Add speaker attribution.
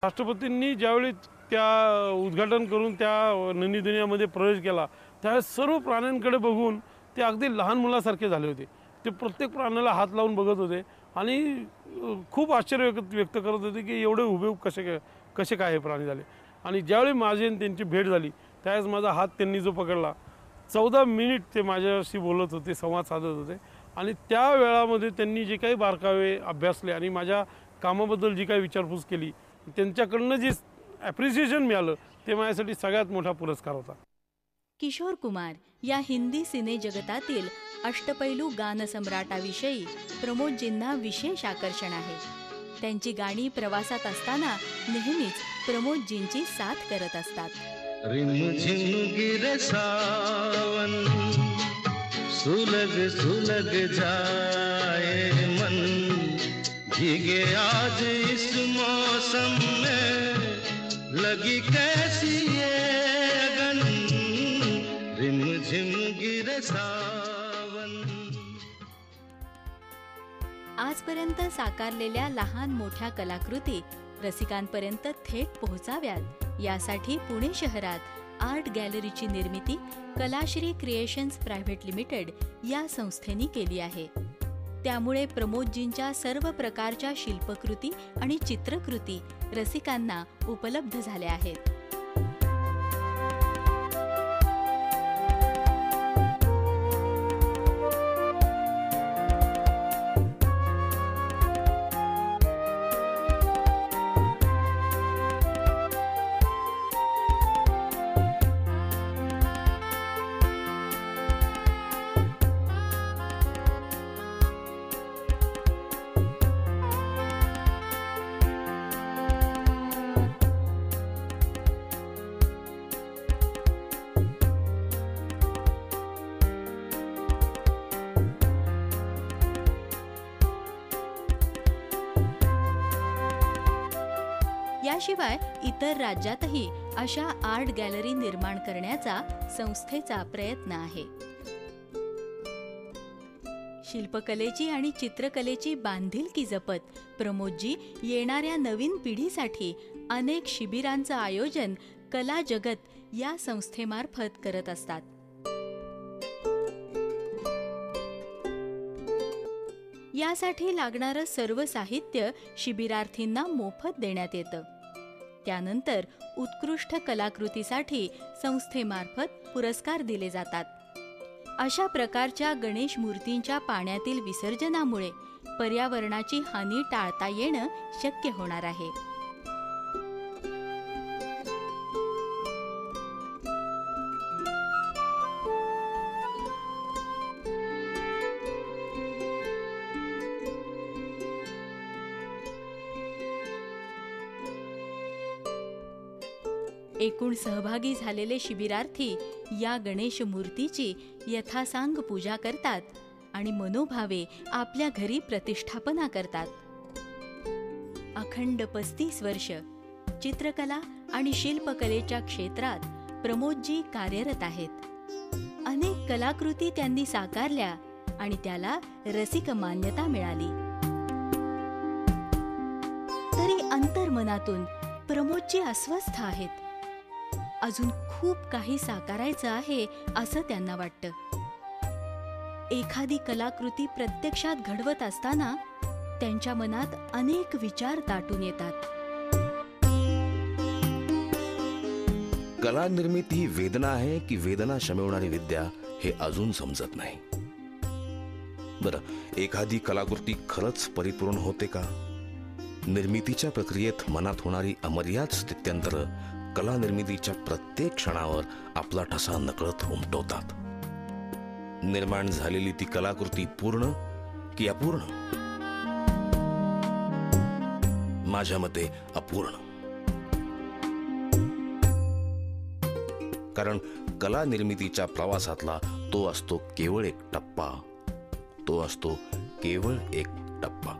Speaker 1: राष्ट्रपतींनी ज्यावेळी त्या उद्घाटन करून त्या ननी दुनियामध्ये प्रवेश केला त्यावेळेस सर्व प्राण्यांकडे बघून ते अगदी लहान मुलासारखे झाले होते। ते प्रत्येक प्राण्याला हात लावून बघत होते आणि खूप आश्चर्य व्यक्त करत होते की एवढे हुबेहूब कसे काय हे प्राणी झाले। आणि ज्यावेळी माझी आणि त्यांची भेट झाली त्यावेळेस माझा हात त्यांनी जो पकडला 14 मिनिट ते माझ्याशी बोलत होते, संवाद साधत होते आणि त्या वेळामध्ये त्यांनी जे काही बारकावे अभ्यासले आणि माझ्या कामाबद्दल जी काही विचारपूस केली त्यांच्याकडनं जे ॲप्रिसिएशन मिळालं ते माझ्यासाठी सगळ्यात मोठा पुरस्कार होता।
Speaker 2: किशोर कुमार या हिंदी सिने जगतातील अष्टपैलू गानसम्राटाविषयी प्रमोदजींना विशेष आकर्षण आहे। त्यांची गाणी प्रवासात असताना नेहमीच प्रमोदजींची साथ करत असतात।
Speaker 3: रिमझिम गिरे सावन, सुलग सुलग जाए मन, भीगे आज इस मौसम में लगी कैसी ये अगन, रिमझिम गिरे सावन।
Speaker 2: आजपर्यंत साकारलेल्या लहान मोठ्या कलाकृती रसिकांपर्यंत थेट पोहोचाव्यात यासाठी पुणे शहरात आर्ट गॅलरीची निर्मिती कलाश्री क्रिएशन्स प्रायव्हेट लिमिटेड या संस्थेने केली आहे। त्यामुळे प्रमोदजींच्या सर्व प्रकारच्या शिल्पकृती आणि चित्रकृती रसिकांना उपलब्ध झाल्या आहेत। याशिवाय इतर राज्यातही अशा आर्ट गॅलरी निर्माण करण्याचा संस्थेचा प्रयत्न आहे। शिल्पकलेची आणि चित्रकलेची बांधिलकी जपत प्रमोदजी येणाऱ्या नवीन पिढीसाठी अनेक शिबिरांचं आयोजन कला जगत या संस्थेमार्फत करत असतात। यासाठी लागणारं सर्व साहित्य शिबिरार्थींना मोफत देण्यात येतं। त्यानंतर उत्कृष्ट कलाकृतीसाठी संस्थेमार्फत पुरस्कार दिले जातात। अशा प्रकारच्या गणेश मूर्तींच्या पाण्यातील विसर्जनामुळे पर्यावरणाची हानी टाळता येणं शक्य होणार आहे। एकूण सहभागी झालेले शिबिरार्थी या गणेश मूर्तीची यथासांग पूजा करतात आणि मनोभावे आपल्या घरी प्रतिष्ठापना करतात। अखंड 35 वर्ष चित्रकला आणि शिल्पकलेच्या क्षेत्रात प्रमोदजी कार्यरत आहेत। अनेक कलाकृती त्यांनी साकारल्या आणि त्याला रसिक मान्यता मिळाली। तरी अंतर्मनातून प्रमोदजी अस्वस्थ आहेत। अजून खूप काही साकारायचं आहे असं त्यांना वाटतं। एखादी कलाकृती प्रत्यक्षात घडवत असताना त्यांच्या मनात अनेक विचार दाटून येतात।
Speaker 4: कला निर्मिती ही वेदना आहे की वेदना शमवणारी विद्या हे अजून समजत नाही। बरं, एखादी कलाकृती खरंच परिपूर्ण होते का? निर्मितीच्या प्रक्रियेत मनात होणारी अमर्याद स्थित्यंतर कला निर्मितीच्या प्रत्येक क्षणावर आपला ठसा नकळत उमटवतात। निर्माण झालेली ती कलाकृती पूर्ण की अपूर्ण? माझ्या मते अपूर्ण। कारण कला निर्मितीच्या प्रवासातला तो असतो केवळ एक टप्पा, तो असतो केवळ एक टप्पा।